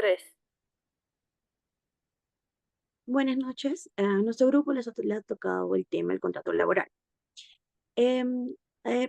3. Buenas noches. A nuestro grupo le ha tocado el tema del contrato laboral. Em,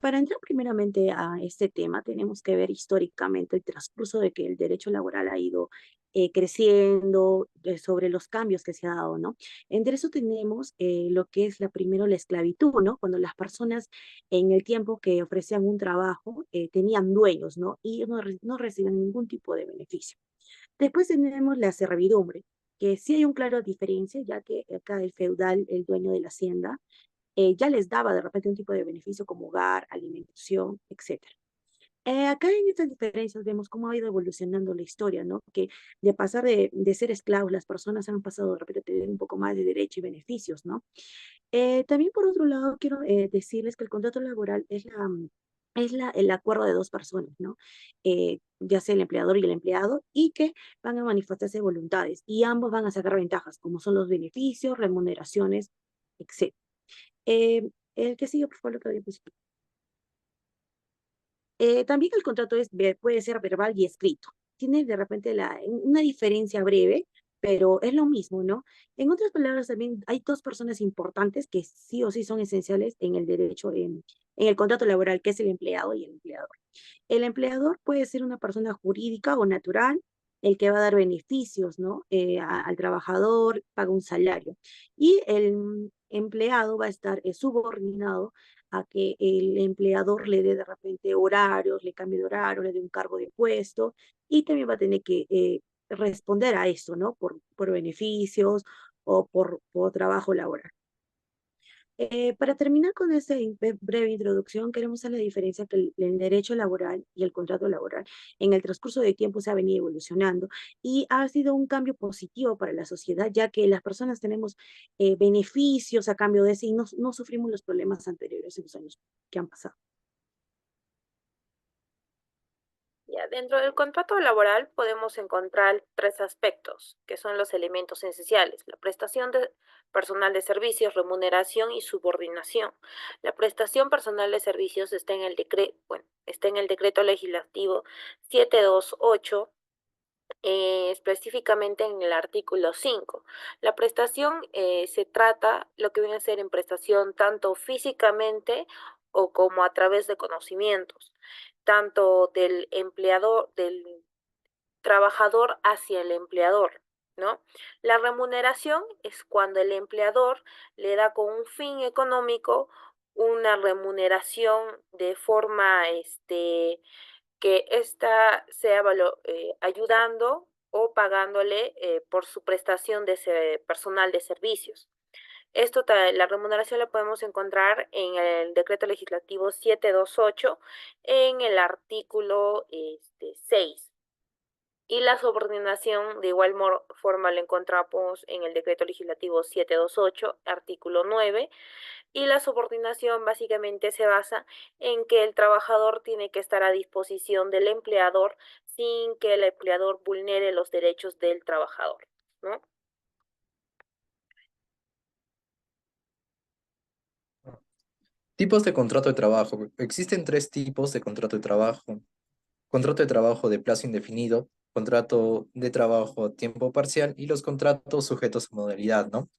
para entrar primeramente a este tema, tenemos que ver históricamente el transcurso de que el derecho laboral ha ido creciendo, sobre los cambios que se ha dado, ¿no? Entre eso tenemos lo que es primero la esclavitud, ¿no? Cuando las personas en el tiempo que ofrecían un trabajo tenían dueños, ¿no? Y no recibían ningún tipo de beneficio. Después tenemos la servidumbre, que sí hay una clara diferencia, ya que acá el feudal, el dueño de la hacienda, ya les daba de repente un tipo de beneficio como hogar, alimentación, etcétera. Acá en estas diferencias vemos cómo ha ido evolucionando la historia, ¿no? Que de pasar de ser esclavos, las personas han pasado de repente a tener un poco más de derecho y beneficios, ¿no? También por otro lado, quiero decirles que el contrato laboral es el acuerdo de dos personas, ¿no? Ya sea el empleador y el empleado, y que van a manifestarse voluntades, y ambos van a sacar ventajas, como son los beneficios, remuneraciones, etc. El que sigue, por favor, lo que había puesto. También el contrato puede ser verbal y escrito. Tiene de repente una diferencia breve, pero es lo mismo, ¿no? En otras palabras, también hay dos personas importantes que sí o sí son esenciales en el derecho, en el contrato laboral, que es el empleado y el empleador. El empleador puede ser una persona jurídica o natural, el que va a dar beneficios, ¿no? Al trabajador, paga un salario. Y el empleado va a estar subordinado a que el empleador le dé de repente horarios, le cambie de horario, le dé un cargo de puesto, y también va a tener que responder a eso, ¿no? Por beneficios o por trabajo laboral. Para terminar con esta breve introducción, queremos hacer la diferencia que el derecho laboral y el contrato laboral en el transcurso del tiempo se ha venido evolucionando y ha sido un cambio positivo para la sociedad, ya que las personas tenemos beneficios a cambio de eso y no sufrimos los problemas anteriores en los años que han pasado. Ya, dentro del contrato laboral podemos encontrar tres aspectos, que son los elementos esenciales: la prestación de personal de servicios, remuneración y subordinación. La prestación personal de servicios está en el decreto legislativo 728, específicamente en el artículo 5. La prestación se trata lo que viene a ser en prestación tanto físicamente o como a través de conocimientos, tanto del empleador, del trabajador hacia el empleador, ¿no? La remuneración es cuando el empleador le da con un fin económico una remuneración de forma que ésta sea ayudando o pagándole por su prestación de ese personal de servicios. La remuneración la podemos encontrar en el decreto legislativo 728 en el artículo 6. Y la subordinación, de igual forma, la encontramos en el decreto legislativo 728, artículo 9. Y la subordinación básicamente se basa en que el trabajador tiene que estar a disposición del empleador sin que el empleador vulnere los derechos del trabajador, ¿no? Tipos de contrato de trabajo. Existen tres tipos de contrato de trabajo. Contrato de trabajo de plazo indefinido, contrato de trabajo a tiempo parcial y los contratos sujetos a modalidad, ¿no?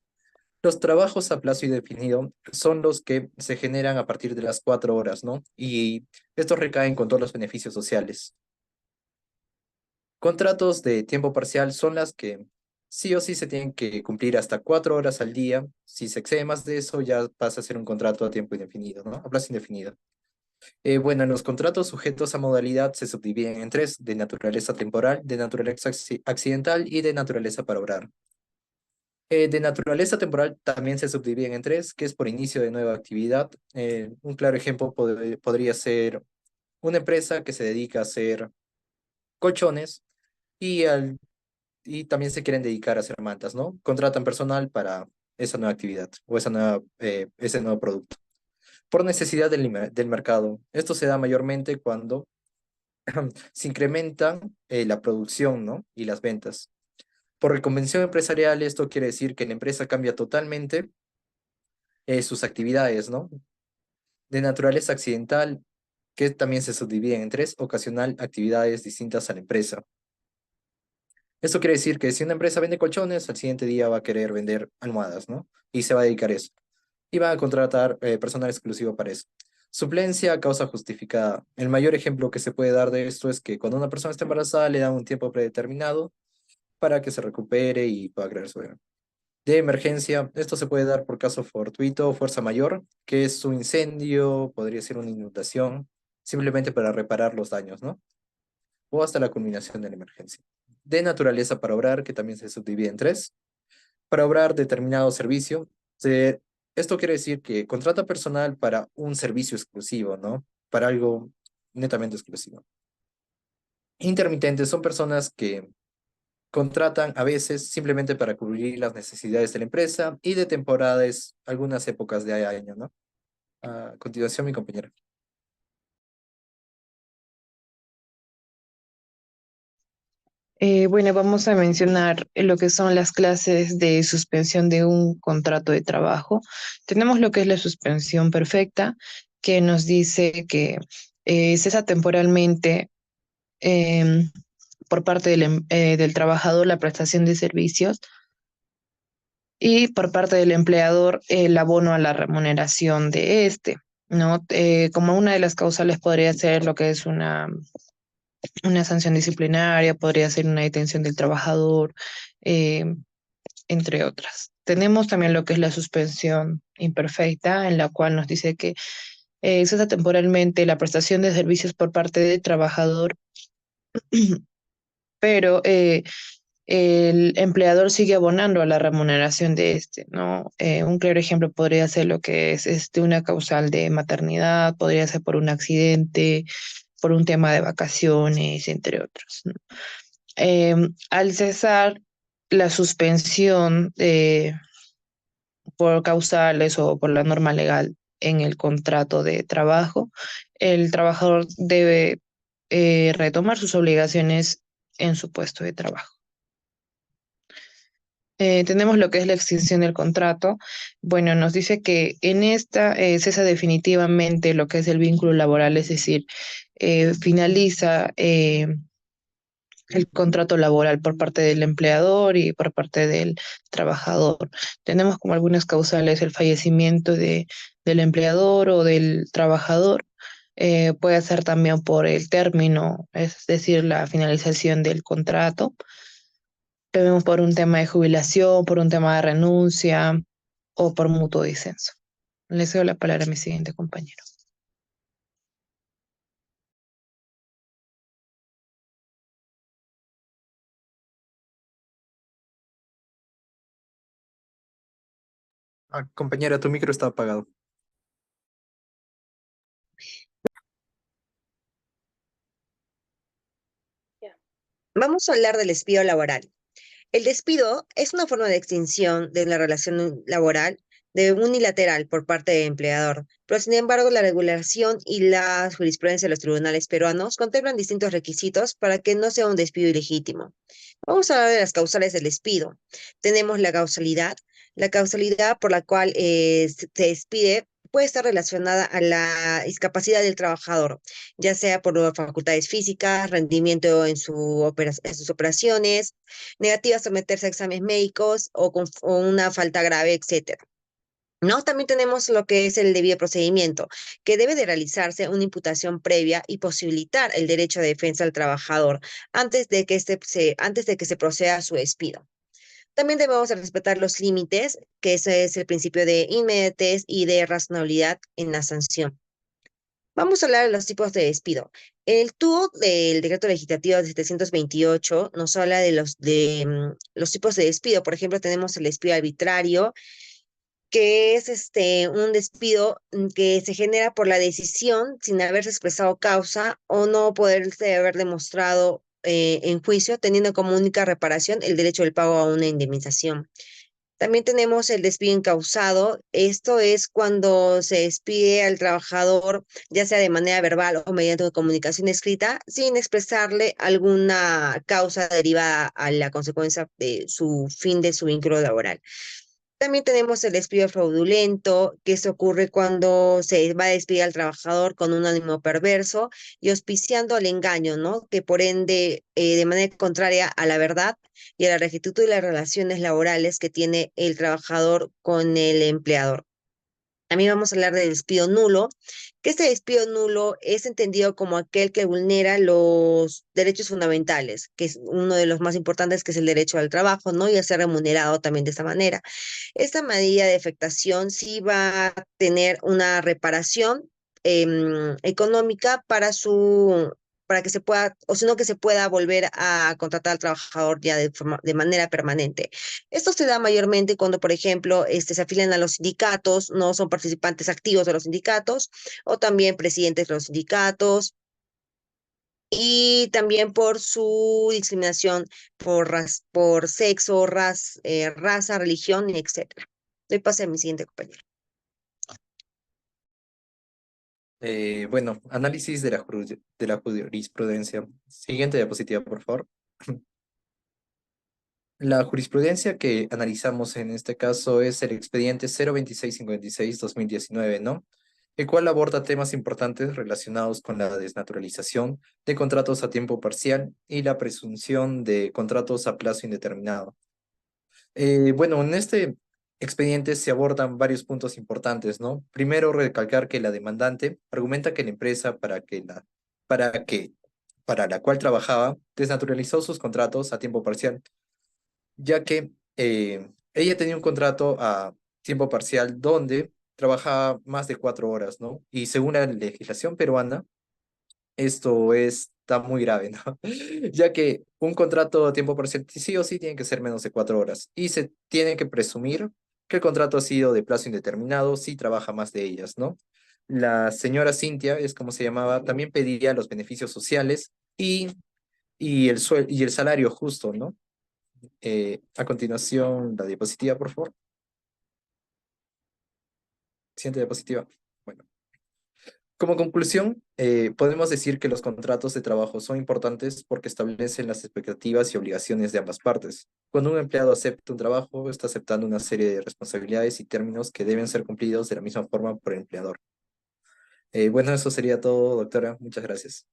Los trabajos a plazo indefinido son los que se generan a partir de las 4 horas, ¿no? Y estos recaen con todos los beneficios sociales. Contratos de tiempo parcial son las que sí o sí se tienen que cumplir hasta 4 horas al día. Si se excede más de eso, ya pasa a ser un contrato a tiempo indefinido, ¿no? A plazo indefinido. Bueno, en los contratos sujetos a modalidad se subdividen en tres: de naturaleza temporal, de naturaleza accidental y de naturaleza para obrar. De naturaleza temporal también se subdividen en tres, que es por inicio de nueva actividad. Un claro ejemplo podría ser una empresa que se dedica a hacer colchones y, y también se quieren dedicar a hacer mantas, ¿no? Contratan personal para esa nueva actividad o ese nuevo producto. Por necesidad del mercado. Esto se da mayormente cuando se incrementa la producción, ¿no? Y las ventas. Por reconvención empresarial, esto quiere decir que la empresa cambia totalmente sus actividades, ¿no? De naturaleza accidental, que también se subdividen en tres: ocasional, actividades distintas a la empresa. Esto quiere decir que si una empresa vende colchones, al siguiente día va a querer vender almohadas, ¿no? Y se va a dedicar a eso. Y van a contratar personal exclusivo para eso. Suplencia, causa justificada. El mayor ejemplo que se puede dar de esto es que cuando una persona está embarazada le dan un tiempo predeterminado para que se recupere y pueda crear su bebé. De emergencia, esto se puede dar por caso fortuito o fuerza mayor, que es un incendio, podría ser una inundación, simplemente para reparar los daños, ¿no? O hasta la culminación de la emergencia. De naturaleza para obrar, que también se subdivide en tres. Para obrar determinado servicio, esto quiere decir que contrata personal para un servicio exclusivo, ¿no? Para algo netamente exclusivo. Intermitentes son personas que contratan a veces simplemente para cubrir las necesidades de la empresa y de temporada es algunas épocas de año, ¿no? A continuación, mi compañera. Bueno, vamos a mencionar lo que son las clases de suspensión de un contrato de trabajo. Tenemos lo que es la suspensión perfecta, que nos dice que cesa temporalmente por parte del trabajador la prestación de servicios y por parte del empleador el abono a la remuneración de este, ¿no? Como una de las causales podría ser lo que es una sanción disciplinaria, podría ser una detención del trabajador, eh, entre otras. Tenemos también lo que es la suspensión imperfecta, en la cual nos dice que cesa temporalmente la prestación de servicios por parte del trabajador, pero el empleador sigue abonando a la remuneración de este, ¿no? Un claro ejemplo podría ser lo que es una causal de maternidad, podría ser por un accidente, por un tema de vacaciones, entre otros, ¿no? Al cesar la suspensión por causales o por la norma legal en el contrato de trabajo, el trabajador debe retomar sus obligaciones en su puesto de trabajo. Tenemos lo que es la extinción del contrato. Bueno, nos dice que en esta cesa definitivamente lo que es el vínculo laboral, es decir, finaliza el contrato laboral por parte del empleador y por parte del trabajador. Tenemos como algunas causales el fallecimiento del empleador o del trabajador. Puede ser también por el término, es decir, la finalización del contrato. Tenemos por un tema de jubilación, por un tema de renuncia o por mutuo disenso. Le cedo la palabra a mi siguiente compañero. Ah, compañera, tu micro está apagado. Ya. Vamos a hablar del despido laboral. El despido es una forma de extinción de la relación laboral de unilateral por parte del empleador, pero sin embargo la regulación y la jurisprudencia de los tribunales peruanos contemplan distintos requisitos para que no sea un despido ilegítimo. Vamos a hablar de las causales del despido. Tenemos la causalidad por la cual se despide puede estar relacionada a la discapacidad del trabajador, ya sea por facultades físicas, rendimiento en sus operaciones, negativa a someterse a exámenes médicos o una falta grave, etcétera. ¿No? También tenemos lo que es el debido procedimiento, que debe de realizarse una imputación previa y posibilitar el derecho de defensa al trabajador antes de que se proceda a su despido. También debemos de respetar los límites, que ese es el principio de inmediatez y de razonabilidad en la sanción. Vamos a hablar de los tipos de despido. El TUO del decreto legislativo de 728 nos habla de los tipos de despido. Por ejemplo, tenemos el despido arbitrario, que es un despido que se genera por la decisión sin haberse expresado causa o no poderse haber demostrado en juicio, teniendo como única reparación el derecho del pago a una indemnización. También tenemos el despido incausado. Esto es cuando se despide al trabajador, ya sea de manera verbal o mediante comunicación escrita, sin expresarle alguna causa derivada a la consecuencia de su fin de su vínculo laboral. También tenemos el despido fraudulento, que esto ocurre cuando se va a despedir al trabajador con un ánimo perverso y auspiciando al engaño, ¿no? Que por ende, de manera contraria a la verdad y a la rectitud de las relaciones laborales que tiene el trabajador con el empleador. También vamos a hablar del despido nulo, que este despido nulo es entendido como aquel que vulnera los derechos fundamentales, que es uno de los más importantes, que es el derecho al trabajo, ¿no? Y a ser remunerado también de esta manera. Esta medida de afectación sí va a tener una reparación económica para que se pueda, o sino que se pueda volver a contratar al trabajador ya de manera permanente. Esto se da mayormente cuando, por ejemplo, se afilian a los sindicatos, no son participantes activos de los sindicatos, o también presidentes de los sindicatos, y también por su discriminación por sexo, raza, religión, etcétera. Doy pase a mi siguiente compañero. Bueno, análisis de de la jurisprudencia. Siguiente diapositiva, por favor. La jurisprudencia que analizamos en este caso es el expediente 02656-2019, ¿no? El cual aborda temas importantes relacionados con la desnaturalización de contratos a tiempo parcial y la presunción de contratos a plazo indeterminado. Bueno, en este expediente se abordan varios puntos importantes, ¿no? Primero, recalcar que la demandante argumenta que la empresa para que, para la cual trabajaba desnaturalizó sus contratos a tiempo parcial, ya que ella tenía un contrato a tiempo parcial donde trabajaba más de 4 horas, ¿no? Y según la legislación peruana, está muy grave, ¿no? Ya que un contrato a tiempo parcial sí o sí tiene que ser menos de 4 horas y se tiene que presumir que el contrato ha sido de plazo indeterminado si trabaja más de ellas, ¿no? La señora Cintia, es como se llamaba, también pedía los beneficios sociales y el salario justo, ¿no? A continuación, la diapositiva, por favor. Siguiente diapositiva. Bueno. Como conclusión, podemos decir que los contratos de trabajo son importantes porque establecen las expectativas y obligaciones de ambas partes. Cuando un empleado acepta un trabajo, está aceptando una serie de responsabilidades y términos que deben ser cumplidos de la misma forma por el empleador. Bueno, eso sería todo, doctora. Muchas gracias.